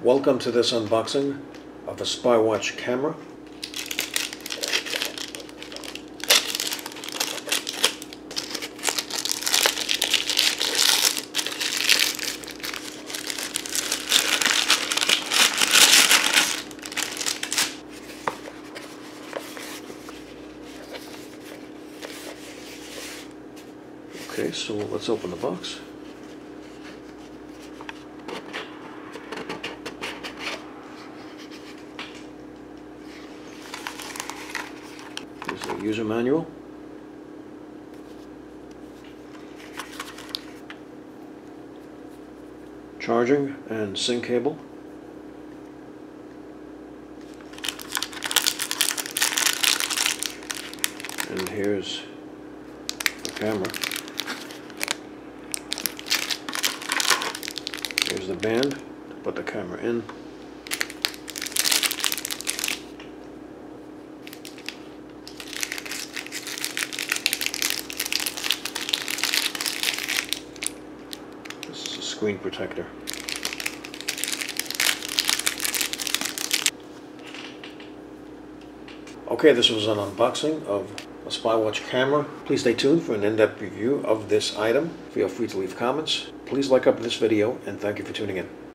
Welcome to this unboxing of a Spywatch camera. Okay, so let's open the box. Here's the user manual. Charging and sync cable. And here's the camera. Here's the band to put the camera in. This is a screen protector. Okay, this was an unboxing of a Spywatch camera. Please stay tuned for an in-depth review of this item. Feel free to leave comments. Please like up this video, and thank you for tuning in.